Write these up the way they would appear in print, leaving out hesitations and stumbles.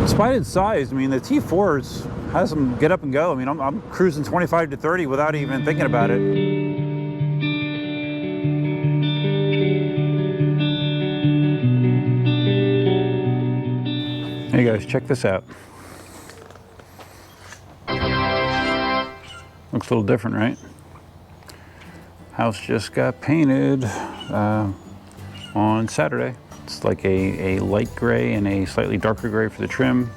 Despite its size, I mean, the T4 has some get up and go. I mean, I'm cruising 25 to 30 without even thinking about it. Hey guys, check this out. Looks a little different, right? House just got painted on Saturday. It's like a light gray and a slightly darker gray for the trim.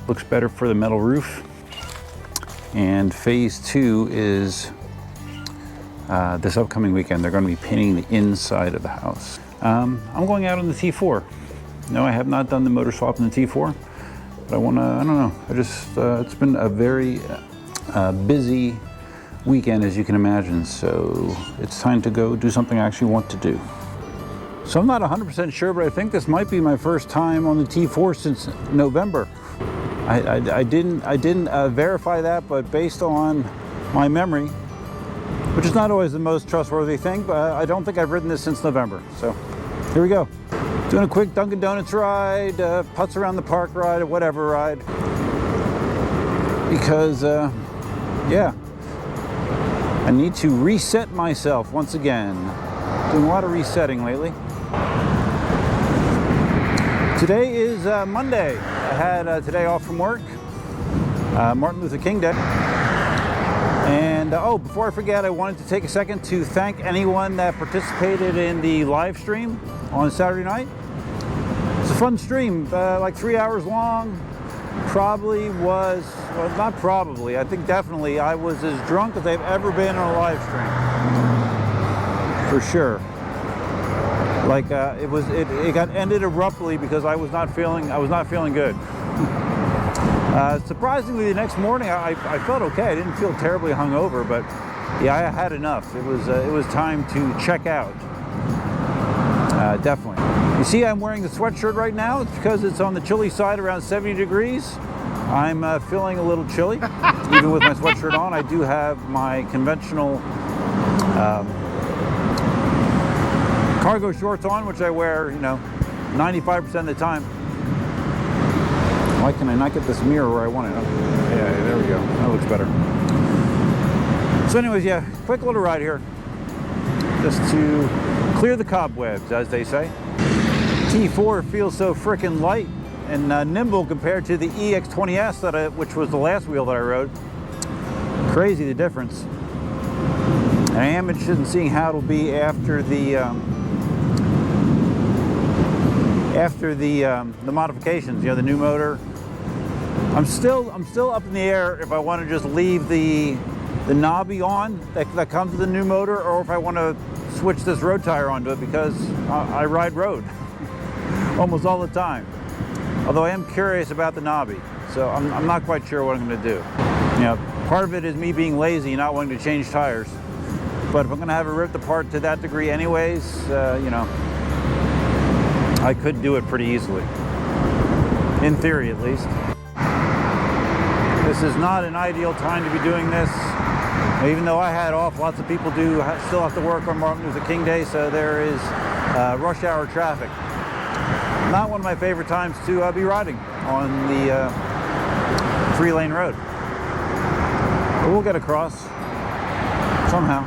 Looks better for the metal roof. And phase 2 is this upcoming weekend. They're going to be painting the inside of the house. I'm going out on the T4. No, I have not done the motor swap in the T4, but I want to, I don't know, I just, it's been a very busy weekend, as you can imagine, so it's time to go do something I actually want to do. So I'm not 100% sure, but I think this might be my first time on the T4 since November. I didn't verify that, but based on my memory, which is not always the most trustworthy thing, but I don't think I've ridden this since November. So here we go. Doing a quick Dunkin' Donuts ride, putts around the park ride, or whatever ride. Because, yeah, I need to reset myself once again. Doing a lot of resetting lately. Today is Monday. I had today off from work, Martin Luther King Day. And oh, before I forget, I wanted to take a second to thank anyone that participated in the live stream on Saturday night. It's a fun stream, like 3 hours long. Probably was, well, not probably, I think definitely I was as drunk as I've ever been on a live stream. For sure. Like it got ended abruptly because I was not feeling good. Surprisingly, the next morning I felt okay. I didn't feel terribly hungover, but yeah, I had enough. It was time to check out. Definitely. You see, I'm wearing the sweatshirt right now. It's because it's on the chilly side, around 70 degrees. I'm feeling a little chilly, even with my sweatshirt on. I do have my conventional cargo shorts on, which I wear, you know, 95% of the time. Why can I not get this mirror where I want it? Yeah, there we go. That looks better. So anyways, yeah, quick little ride here. Just to clear the cobwebs, as they say. T4 feels so freaking light and nimble compared to the EX20S, which was the last wheel that I rode. Crazy the difference. And I am interested in seeing how it'll be after the modifications. You know, the new motor. I'm still up in the air if I want to just leave the knobby on that comes with the new motor, or if I want to switch this road tire onto it, because I ride road almost all the time. Although I am curious about the knobby, so I'm not quite sure what I'm going to do. You know, part of it is me being lazy, not wanting to change tires. But if I'm going to have it ripped apart to that degree anyways, you know, I could do it pretty easily. In theory, at least. This is not an ideal time to be doing this. Even though I had off, lots of people do still have to work on Martin Luther King Day, so there is rush hour traffic. Not one of my favorite times to be riding on the 3-lane road. But we'll get across somehow.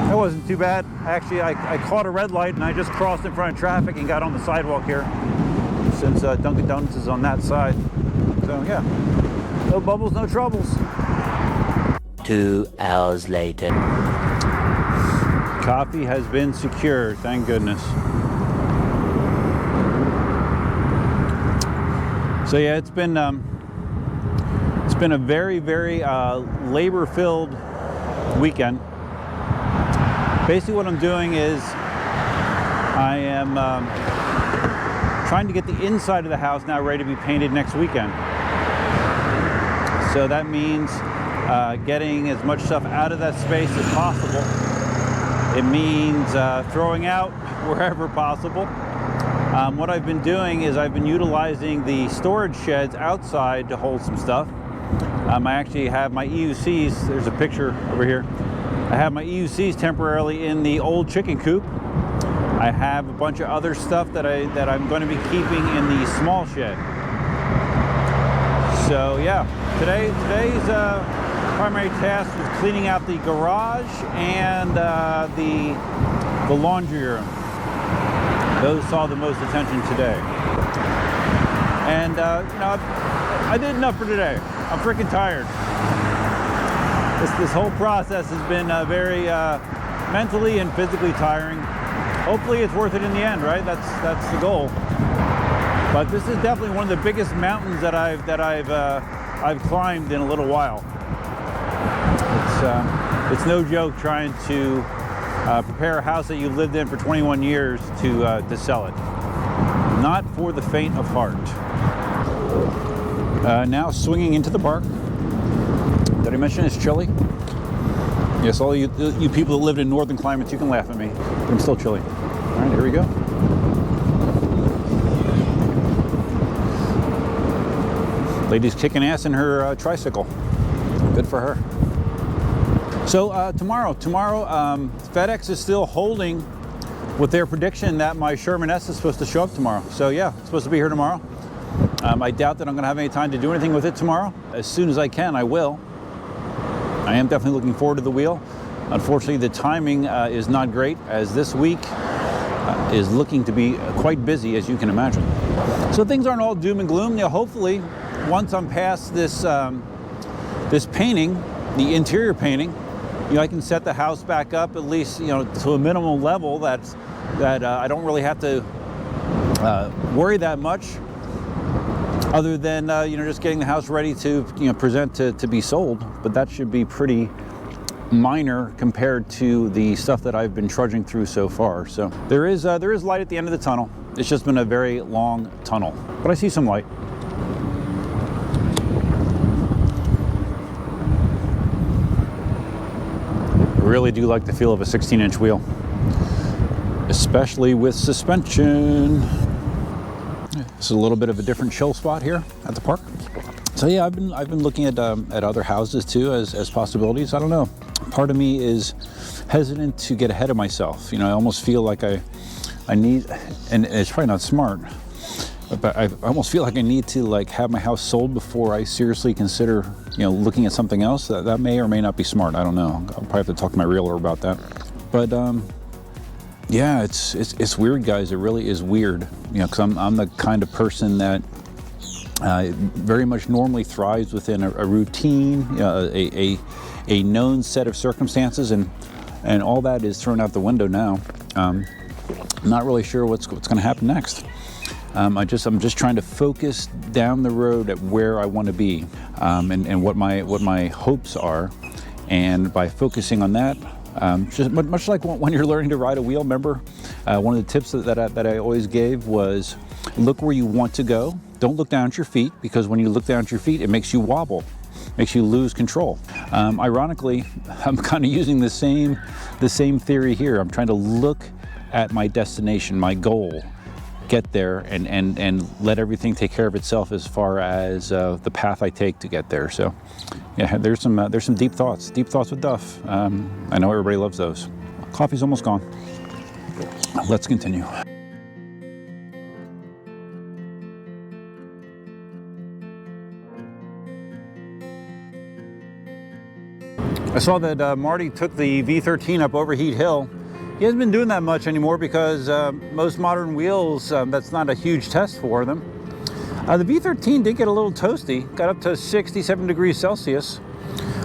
That wasn't too bad. Actually, I caught a red light and I just crossed in front of traffic and got on the sidewalk here, since Dunkin' Donuts is on that side. So yeah, no bubbles, no troubles. 2 hours later. Coffee has been secured, thank goodness. So yeah, it's been a very, very labor-filled weekend. Basically what I'm doing is I am trying to get the inside of the house now ready to be painted next weekend. So that means getting as much stuff out of that space as possible. It means throwing out wherever possible. What I've been doing is I've been utilizing the storage sheds outside to hold some stuff. I actually have my EUCs, there's a picture over here. I have my EUCs temporarily in the old chicken coop. I have a bunch of other stuff that I'm going to be keeping in the small shed. So yeah, today's primary task was cleaning out the garage and the laundry room. Those saw the most attention today. And you know, I did enough for today. I'm freaking tired. This whole process has been very mentally and physically tiring. Hopefully it's worth it in the end, right? That's the goal. But this is definitely one of the biggest mountains that I've climbed in a little while. It's no joke trying to prepare a house that you've lived in for 21 years to sell it. Not for the faint of heart. Now swinging into the park. Did I mention it's chilly? Yes, all you people that lived in northern climates, you can laugh at me, but I'm still chilly. All right, here we go. Lady's kicking ass in her tricycle. Good for her. So tomorrow, FedEx is still holding with their prediction that my Sherman S is supposed to show up tomorrow. So yeah, it's supposed to be here tomorrow. I doubt that I'm going to have any time to do anything with it tomorrow. As soon as I can, I will. I am definitely looking forward to the wheel. Unfortunately, the timing is not great, as this week is looking to be quite busy, as you can imagine. So things aren't all doom and gloom. You know, hopefully, once I'm past this this painting, the interior painting, you know, I can set the house back up at least, you know, to a minimal level that I don't really have to worry that much. Other than you know, just getting the house ready to, you know, present to be sold, but that should be pretty minor compared to the stuff that I've been trudging through so far. So there is light at the end of the tunnel. It's just been a very long tunnel, but I see some light. I really do like the feel of a 16-inch wheel, especially with suspension. This is a little bit of a different chill spot here at the park. So yeah, I've been looking at other houses too as possibilities. I don't know. Part of me is hesitant to get ahead of myself. You know, I almost feel like I need, and it's probably not smart, but I almost feel like I need to like have my house sold before I seriously consider, you know, looking at something else. That may or may not be smart. I don't know. I'll probably have to talk to my realtor about that. But yeah, it's weird, guys. It really is weird. You know, because I'm the kind of person that very much normally thrives within a routine, a known set of circumstances, and all that is thrown out the window now. I'm not really sure what's going to happen next. I'm just trying to focus down the road at where I want to be, and what my hopes are, and by focusing on that. Just much like when you're learning to ride a wheel, remember, one of the tips that I always gave was look where you want to go. Don't look down at your feet, because when you look down at your feet, it makes you wobble, makes you lose control. Ironically, I'm kind of using the same theory here. I'm trying to look at my destination, my goal, get there, and let everything take care of itself as far as the path I take to get there. So yeah, there's some deep thoughts with Duff. I know everybody loves those. Coffee's almost gone. Let's continue. I saw that Marty took the V13 up Overheat Hill. He hasn't been doing that much anymore because most modern wheels, that's not a huge test for them. The V13 did get a little toasty, got up to 67 degrees Celsius.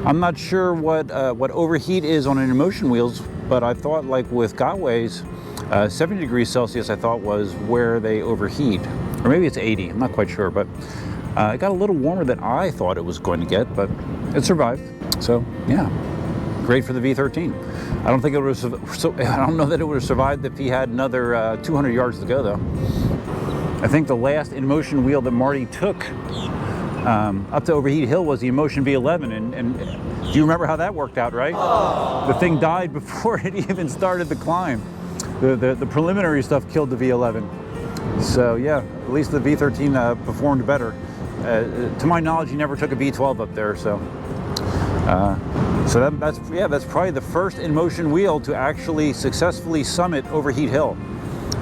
I'm not sure what overheat is on an Inmotion wheels, but I thought, like with Gotways, 70 degrees Celsius I thought was where they overheat. Or maybe it's 80, I'm not quite sure, but it got a little warmer than I thought it was going to get, but it survived. So yeah, great for the V13. I don't think it would have, I don't know that it would have survived if he had another 200 yards to go though. I think the last Inmotion wheel that Marty took up to Overheat Hill was the Inmotion V11, and do you remember how that worked out, right? Oh. The thing died before it even started the climb. The preliminary stuff killed the V11. So yeah, at least the V13 performed better. To my knowledge, he never took a V12 up there, so. So that's probably the first Inmotion wheel to actually successfully summit Overheat Hill.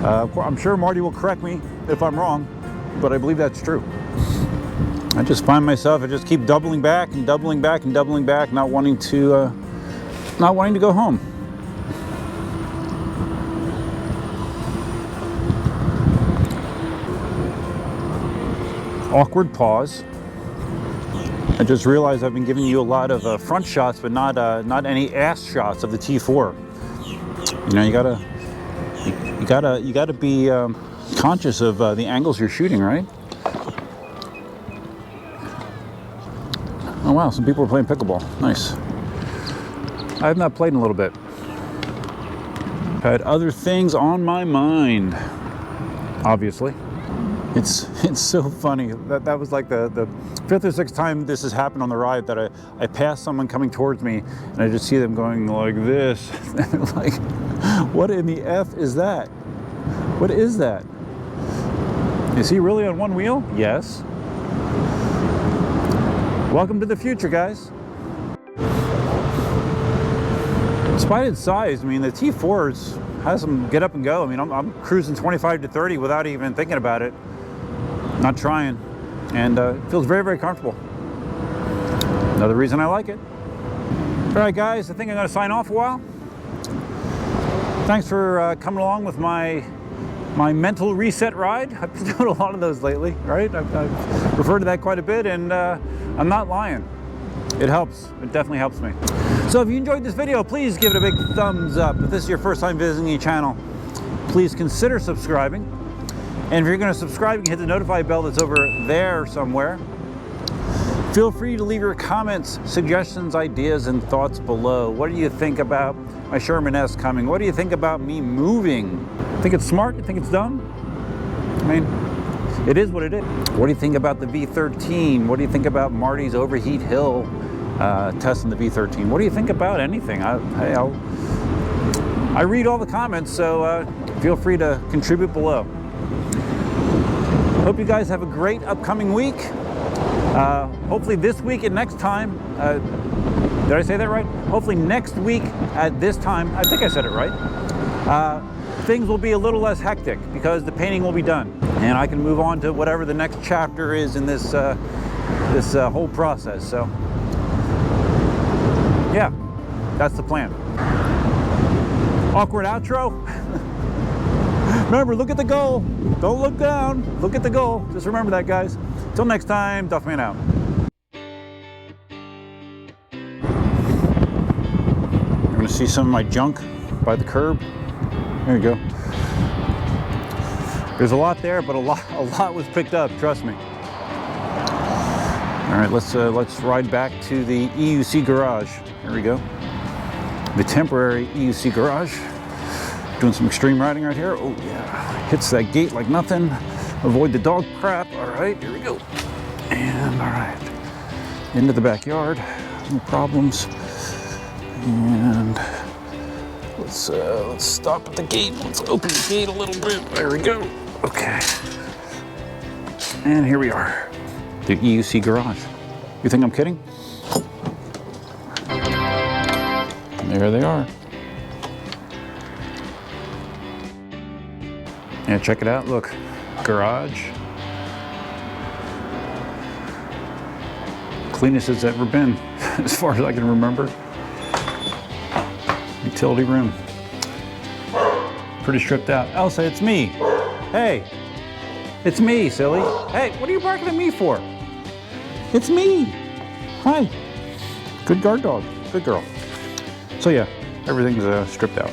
I'm sure Marty will correct me if I'm wrong, but I believe that's true. I just find myself, I just keep doubling back and doubling back and doubling back, not wanting to go home. Awkward pause. I just realized I've been giving you a lot of front shots, but not any ass shots of the T4. You know, you gotta be conscious of the angles you're shooting, right? Oh wow, some people are playing pickleball. Nice. I have not played in a little bit. I've had other things on my mind, obviously. It's so funny. That was like the fifth or sixth time this has happened on the ride, that I pass someone coming towards me and I just see them going like this. And like, what in the F is that? What is that? Is he really on one wheel? Yes. Welcome to the future, guys. Despite its size, I mean, the T4 has some get up and go. I mean, I'm cruising 25 to 30 without even thinking about it. Not trying. And it feels very, very comfortable. Another reason I like it. All right, guys, I think I'm going to sign off a while. Thanks for coming along with my mental reset ride. I've been doing a lot of those lately, right? I've referred to that quite a bit, and I'm not lying. It helps. It definitely helps me. So if you enjoyed this video, please give it a big thumbs up. If this is your first time visiting the channel, please consider subscribing. And if you're going to subscribe, you can hit the notify bell that's over there somewhere. Feel free to leave your comments, suggestions, ideas, and thoughts below. What do you think about my Sherman S coming? What do you think about me moving? Think it's smart? You think it's dumb? I mean, it is what it is. What do you think about the V13? What do you think about Marty's overheat hill testing the V13? What do you think about anything? I read all the comments, so feel free to contribute below. Hope you guys have a great upcoming week. Hopefully this week and next time, did I say that right? Hopefully next week at this time, I think I said it right, things will be a little less hectic because the painting will be done. And I can move on to whatever the next chapter is in this, this whole process. So, yeah, that's the plan. Awkward outro. Remember, look at the goal. Don't look down. Look at the goal. Just remember that, guys. Until next time, Duffman out. You're going to see some of my junk by the curb. There you go. There's a lot there, but a lot was picked up. Trust me. All right, let's ride back to the EUC garage. Here we go. The temporary EUC garage. Doing some extreme riding right here. Oh yeah, hits that gate like nothing. Avoid the dog crap. All right, here we go. And all right, into the backyard. No problems. And let's stop at the gate. Let's open the gate a little bit. There we go. Okay. And here we are, the EUC garage. You think I'm kidding? There they are. Yeah, check it out. Look, garage. Cleanest it's ever been, as far as I can remember. Utility room. Pretty stripped out. Elsa, it's me. Hey, it's me, silly. Hey, what are you barking at me for? It's me. Hi. Good guard dog. Good girl. So yeah, everything's stripped out.